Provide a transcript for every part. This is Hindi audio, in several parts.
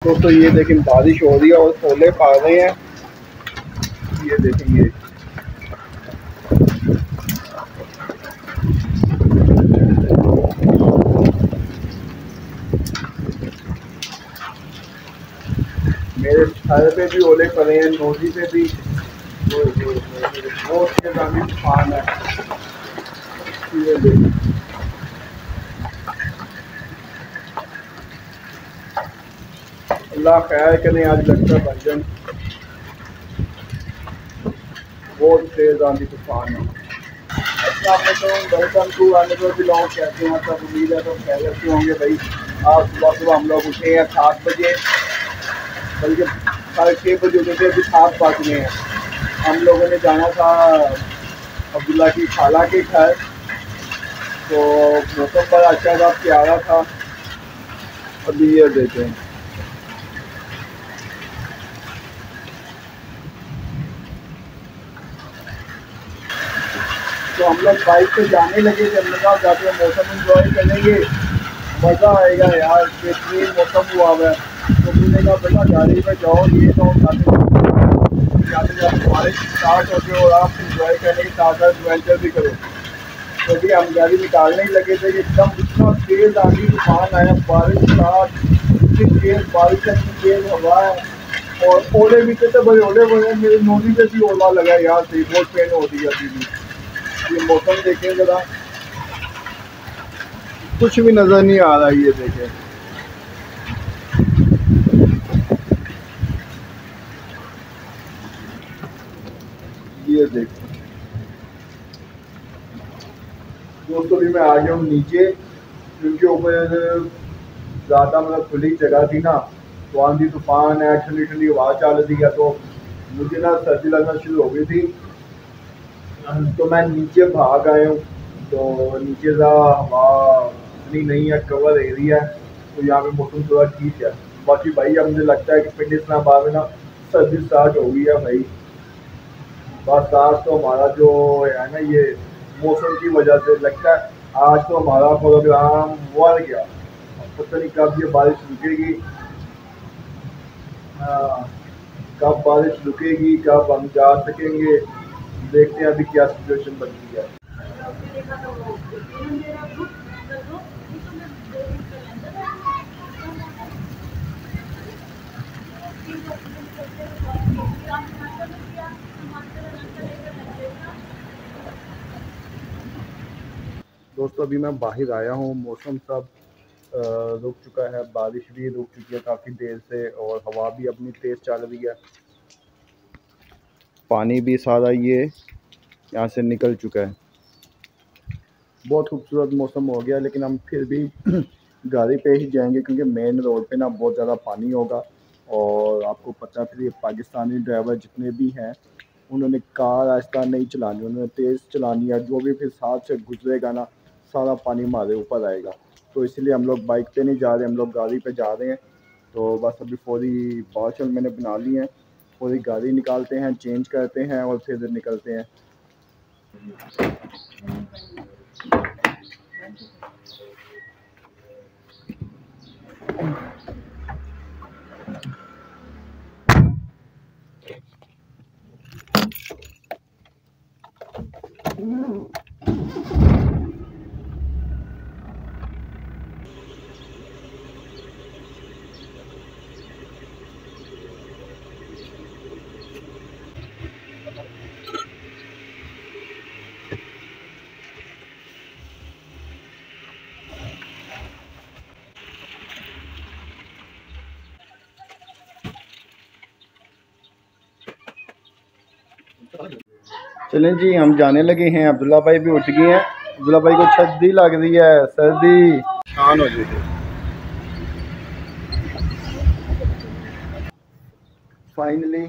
दोस्तों ये देखें बारिश हो रही है और ओले पा रहे हैं। ये देखेंगे मेरे सर पे भी ओले पड़े हैं, नोजी पे भी। बहुत तेज तूफान है। ये देखिए अल्लाह खैर करें, आज लगता है भजन बहुत तेज आंधी तूफान है। Welcome to another blog. कहते हैं सब उम्मीद है तो खैरियत से होंगे भाई। आज सुबह सुबह हम लोग उठे हैं 7 बजे, बल्कि 6:30 बजे उठे थे, अभी 7 बज गए हैं। हम लोगों ने जाना था अब्दुल्ला की खाला के घर, तो मौसम बड़ा अच्छा था, प्यारा था। अभी ये देते हैं तो हम लोग बाइक पे जाने लगे थे। हमने कहा जाते हैं मौसम इंजॉय करेंगे, मज़ा आएगा यार, बेहतरीन मौसम हुआ हुआ है। तो मैंने कहा बेटा गाड़ी में जाओ, ये तो जाते जाते बारिश स्टार्ट हो गई और आप इंजॉय करने के साथ साथ एडवेंचर भी करो। तो भी हम गाड़ी निकालने ही लगे थे, एकदम इतना तेज आंधी तूफान आया, बारिश स्टार्ट, इतनी तेज बारिश है, इतनी तेज हवा है और ओले भी थे बड़े ओले बड़े। मेरे नोनी पे भी ओला लगा यार, थी बहुत पेन हो रही है अभी भी। ये मौसम देखें जरा, कुछ भी नजर नहीं आ रहा। ये देखें ये देखें दोस्तों, भी मैं आ गया हूँ नीचे, क्योंकि ऊपर ज़्यादा मतलब खुली जगह थी ना, तो आंधी तूफान है, ठंडी ठंडी हवा चल रही है, तो मुझे ना सर्दी लगना शुरू हो गई थी। तो मैं नीचे भाग आया हूँ। तो नीचे का हवा इतनी नहीं है, कवर एरिया है, तो यहाँ पे मौसम थोड़ा ठीक है। बाकी भाई अब मुझे लगता है कि पिंड इस्लामाबाद में ना सर्दी स्टार्ट हो गई है भाई। बस आज तो हमारा जो है ना, ये मौसम की वजह से लगता है आज तो हमारा प्रोग्राम मर गया। पता नहीं कब ये बारिश रुकेगी। हाँ, कब बारिश रुकेगी, कब हम जा सकेंगे, देखते हैं अभी क्या सिचुएशन बन रही है। दोस्तों अभी मैं बाहर आया हूँ, मौसम सब रुक चुका है, बारिश भी रुक चुकी है काफ़ी देर से और हवा भी अपनी तेज़ चल रही है। पानी भी सारा ये यहाँ से निकल चुका है। बहुत खूबसूरत मौसम हो गया, लेकिन हम फिर भी गाड़ी पे ही जाएंगे क्योंकि मेन रोड पे ना बहुत ज़्यादा पानी होगा। और आपको पता है फिर ये पाकिस्तानी ड्राइवर जितने भी हैं उन्होंने कार आहिस्ता नहीं चलानी, उन्होंने तेज़ चलानी है। जो भी फिर साथ से गुजरेगा ना, सारा पानी हमारे ऊपर आएगा। तो इसलिए हम लोग बाइक पे नहीं जा रहे, हम लोग गाड़ी पे जा रहे हैं। तो बस अभी फौरी बाशल मैंने बना ली है, फौरी गाड़ी निकालते हैं, चेंज करते हैं और फिर निकलते हैं। चलें जी, हम जाने लगे हैं। अब्दुल्ला भाई भी उठ गए हैं। अब्दुल्ला भाई को सर्दी लग रही है, सर्दी शान हो जाएगी। फाइनली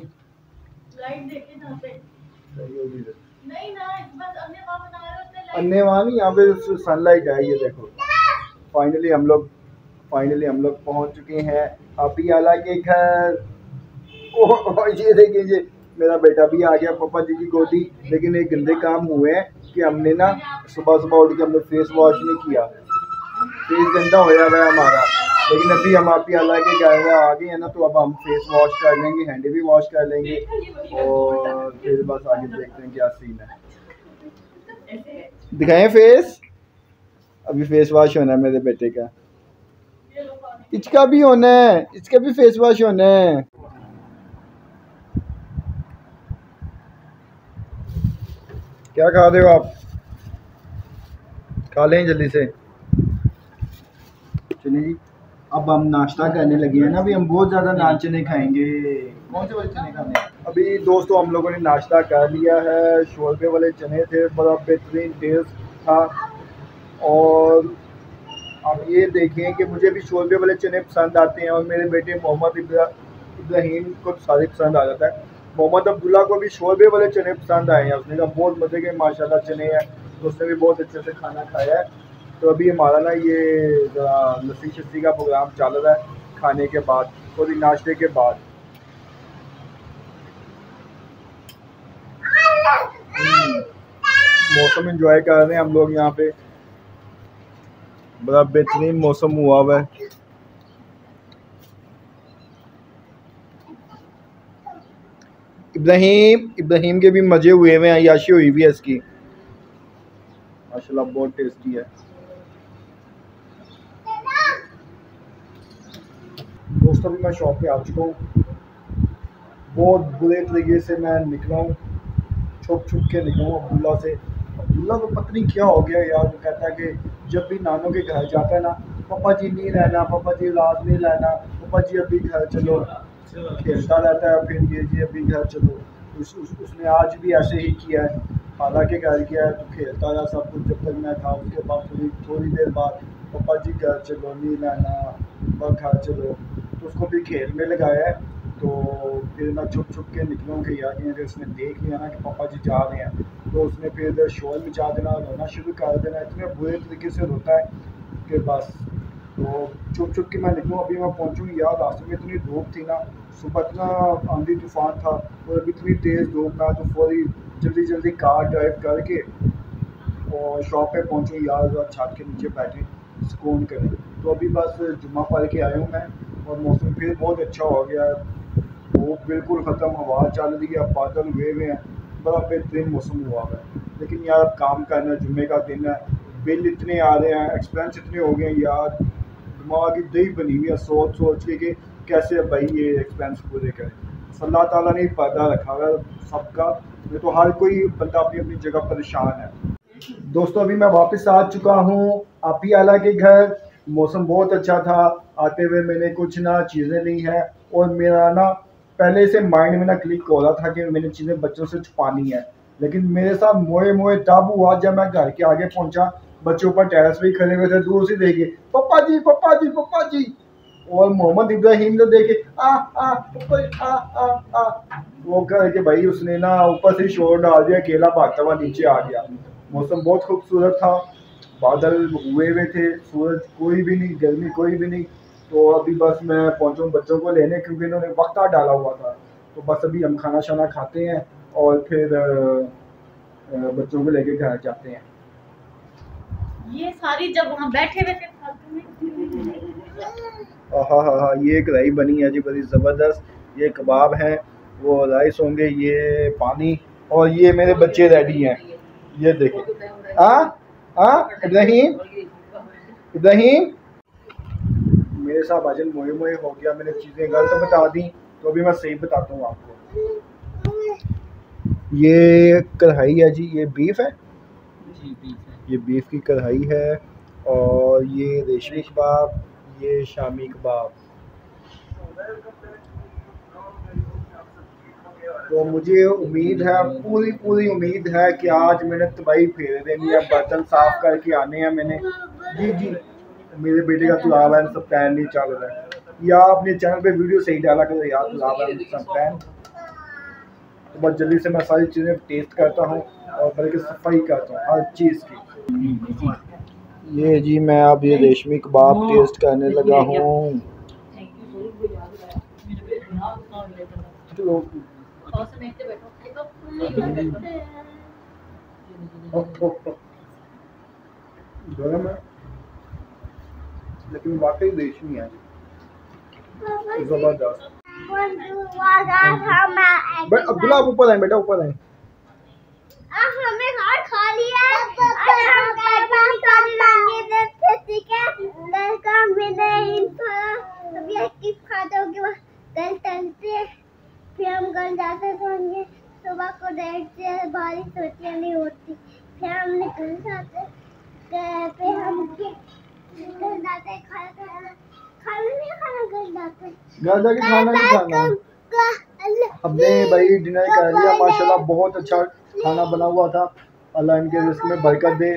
अन्य यहाँ पे सनलाइट है, ये देखो। फाइनली हम लोग पहुंच चुके हैं अभी आला के घर। ये देखिए, ये मेरा बेटा भी आ गया पापा जी की गोदी। लेकिन एक गंदे काम हुए हैं कि हमने ना सुबह सुबह उठ के हमने फेस वॉश नहीं किया, फेस गंदा होया हुआ है हमारा। लेकिन अभी हम आपकी अल्लाह के घर में आ गए हैं ना, तो अब हम फेस वॉश कर लेंगे, हैंड भी वॉश कर लेंगे और फिर बस आगे देखते हैं क्या सीन है। दिखाएं फेस, अभी फेस वॉश होना है मेरे बेटे का, इसका भी होना है, इसका भी फेस वॉश होना है। क्या खा रहे हो आप? खा लें जल्दी से। चलिए जी, अब हम नाश्ता करने लगे हैं ना। अभी हम बहुत ज़्यादा नान चने खाएंगे। कौन से वाले चने खाने हैं? अभी दोस्तों हम लोगों ने नाश्ता कर लिया है। शोरबे वाले चने थे, बड़ा बेहतरीन टेस्ट था। और आप ये देखें कि मुझे भी शोरबे वाले चने पसंद आते हैं और मेरे बेटे मोहम्मद इब्राहिम को सारे पसंद आ जाता है। मोहम्मद अब्दुल्ला को भी शोरबे वाले चने पसंद आए हैं। उसने कहा बहुत मज़े के माशाल्लाह चने हैं, तो उसने भी बहुत अच्छे से खाना खाया है। तो अभी हमारा ना ये ज़रा लस्सी शस्सी का प्रोग्राम चल रहा है खाने के बाद, थोड़ी नाश्ते के बाद। मौसम एंजॉय कर रहे हैं हम लोग यहाँ पे, बड़ा बेहतरीन मौसम हुआ हुआ है। इब्राहिम के भी मजे हुए हुए हैं, याशी हुई हुई है इसकी माशाल्लाह, बहुत टेस्टी है। दोस्तों भी मैं शॉप पे आ चुका हूँ, बहुत बुरे तरीके से मैं निकला हूँ, छुप छुप के निकला हूँ अब्दुल्ला से। अब्दुल्ला को पता नहीं क्या हो गया यार, वो कहता है कि जब भी नानों के घर जाता है ना, पापा जी नहीं रहना, पापा जी रात नहीं रहना, पापा जी अभी घर चलो, खेलता रहता है। फिर ये जी अभी घर चलो, उसने आज भी ऐसे ही किया है। हालांकि घर किया है तो खेलता रहा सब कुछ जब तक मैं था। उसके बाद थोड़ी देर बाद पापा जी घर चलो, नहीं रहना, पापा घर चलो, तो उसको भी खेल में लगाया है। तो फिर मैं छुप छुप के निकला हूँ कि यार अगर उसने देख लिया ना कि पापा जी जा रहे हैं, तो उसने फिर शोर मचा देना, रोना शुरू कर देना, इतने बुरे तरीके से रोता है कि बस। तो छुप छुप के मैं निकलूँ। अभी मैं पहुँचूँ यार, रास्ते में इतनी धूप थी ना, सुबह इतना आंधी तूफान था और अभी इतनी तेज़ धूप ना, तो फौरी जल्दी जल्दी कार ड्राइव करके और शॉप पे पहुँचूँ यार, छत के नीचे बैठे सुकून करें। तो अभी बस जुम्मा पढ़ के आया हूँ मैं, और मौसम फिर बहुत अच्छा हो गया है, धूप बिल्कुल ख़त्म, हवा चल रही है, बादल हुए हुए हैं, बड़ा बेहतरीन मौसम हुआ है। लेकिन यार अब काम करना, जुम्मे का दिन है, बिल इतने आ रहे हैं, एक्सपेंस इतने हो गए हैं यार, दिमाग की दही बनी हुई है सोच सोच के कि कैसे भाई ये एक्सपेंस पूरे करें। अल्लाह ताला ने पर्दा रखा हुआ है सबका, ये तो हर कोई बंदा अपनी अपनी जगह परेशान है। दोस्तों अभी मैं वापस आ चुका हूँ आपी आला के घर। मौसम बहुत अच्छा था, आते हुए मैंने कुछ ना चीज़ें ली हैं, और मेरा ना पहले से माइंड में ना क्लिक हो रहा था कि मैंने चीज़ें बच्चों से छुपानी है। लेकिन मेरे साथ मोए मोए तब हुआ जब मैं घर के आगे पहुंचा, बच्चे ऊपर टेरेस पे ही खड़े हुए थे, दूर से देखे पप्पा जी पप्पा जी पप्पा जी, और मोहम्मद इब्राहिम ने देखे आ आ पप्पा आ आ आ, वो करके भाई उसने ना ऊपर से शोर डाल दिया, अकेला भागता हुआ नीचे आ गया। मौसम बहुत खूबसूरत था, बादल हुए हुए थे, सूरज कोई भी नहीं, गर्मी कोई भी नहीं। तो अभी बस मैं पहुंचा हूँ बच्चों को लेने, क्योंकि इन्होंने वक्ता डाला हुआ था। तो बस अभी हम खाना शाना खाते हैं और फिर बच्चों को लेके घर जाते हैं। ये सारी जब वहाँ बैठे हुए थे हाँ हाँ हाँ, ये कढ़ाई बनी है जी बड़ी ज़बरदस्त, ये कबाब हैं, वो राइस होंगे, ये पानी, और ये मेरे बच्चे रेडी हैं, ये देखें। हाँ हाँ इब्राहिम इब्राहिम, मेरे साथ भाजन मोए मोए हो गया, मैंने चीज़ें गलत बता दी, तो अभी मैं सही बताता हूँ आपको। ये कढ़ाई है जी, ये बीफ है जी, बीफ है, ये बीफ की कढ़ाई है, और ये रेशमी कबाब, ये शामी कबाब। तो मुझे उम्मीद है, पूरी पूरी उम्मीद है कि आज मैंने तबाही फेर देनी है, बर्तन साफ करके आने हैं मैंने। जी जी, मेरे बेटे का तुलाब है, सब प्लान नहीं चल रहा है, या अपने चैनल पे वीडियो सही डाला करो यार, तुलाब है सब प्लान। तो बस जल्दी से मैं सारी चीज़ें टेस्ट करता हूँ और बल्कि सफाई करता हूँ हर चीज़ की। ये जी मैं अब ये रेशमी कबाब टेस्ट करने लगा हूँ। गरम है लेकिन वाकई रेशमी है। जबरदस्त। अब्दुल्ला आप ऊपर आए बेटा, ऊपर आए। हमने खाना खा लिया ठीक है। कल चलते फिर हम घर जाते सोएंगे। सुबह को देखते हैं बारिश होती है नहीं होती, फिर हम निकल जाते, फिर हम घर जाते खाना नहीं खाना, घर जाके खाना नहीं खाना। हमने भाई डिनर कर लिया माशाल्लाह, बहुत अच्छा खाना बना हुआ था। अल्लाह इनके रिस्क में बरकत दे।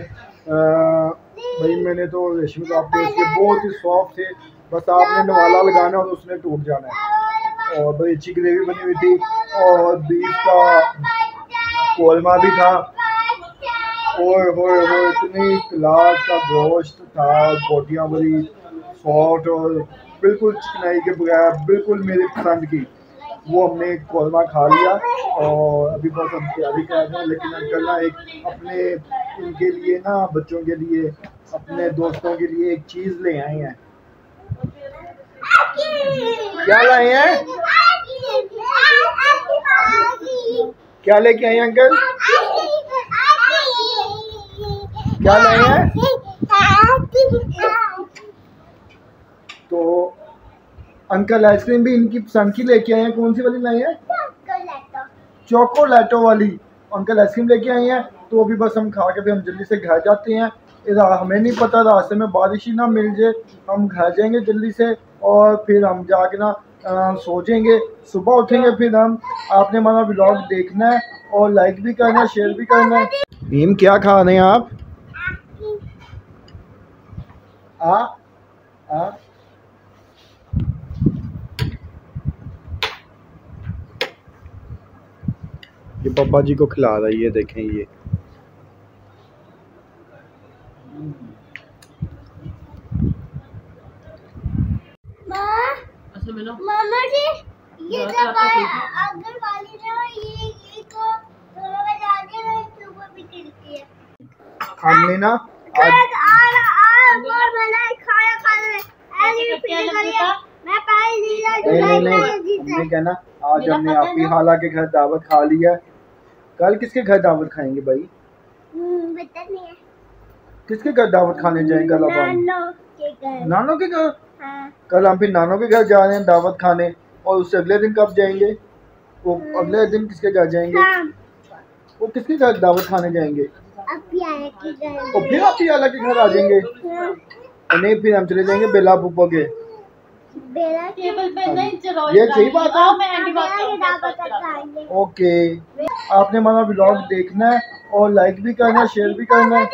भाई मैंने तो रेशमी कबाब टेस्ट किए, बहुत ही सॉफ्ट थे, बस आपने नवाला लगाना और उसने टूट जाना है। और बड़ी अच्छी ग्रेवी बनी हुई थी और बीफ का कोरमा भी था। ओए होए होए, इतनी क्लास का गोश्त था, बोटियाँ बड़ी सॉफ्ट और बिल्कुल चिकनाई के बगैर, बिल्कुल मेरी पसंद की। वो हमने कोरमा खा लिया और अभी बस हम तैयारी कर रहे हैं। लेकिन अंकल ना एक अपने इनके लिए ना, बच्चों के लिए, अपने दोस्तों के लिए एक चीज़ ले आए हैं। क्या लाए हैं? क्या लेके आए हैं अंकल? क्या लाए हैं? तो अंकल आइसक्रीम भी इनकी पसंद की लेके आए हैं। कौन सी वाली लाई है? चोकोलेटो वाली अंकल आइसक्रीम लेके आए हैं। तो अभी बस हम खा के फिर हम जल्दी से घर जाते हैं। हमें नहीं पता रास्ते में बारिश ही ना मिल जाए, हम घर जाएंगे जल्दी से और फिर हम जाके ना सोचेंगे, सुबह उठेंगे फिर हम। आपने हमारा व्लॉग देखना है और लाइक भी करना है, शेयर भी करना है। भीम क्या खा रहे हैं आप? ये पापा जी को खिला रहा है, ये देखें ये। मामा जी ये जब अगर वाली ना ये को बजा के ना सुबह भी गिरती है। हमने ना आज नहीं कहना, आज हमने आपकी खाला के घर दावत खा लिया। कल किसके घर दावत खाएंगे भाई? पता नहीं है किसके घर दावत खाने जाएंगे कल? अब हम नानों के घर। हाँ। कल हम फिर नानों के घर जा रहे हैं दावत खाने। और उससे अगले दिन कब जाएंगे? वो अगले दिन किसके घर जाएंगे? वो किसके घर दावत खाने जाएंगे? और फिर आप आला के घर आ जाएंगे? नहीं, फिर हम चले जाएंगे बेला पुप्पो के। ये सही बात है। ओके, आपने हमारा व्लॉग देखना है और लाइक भी करना है, शेयर भी करना है।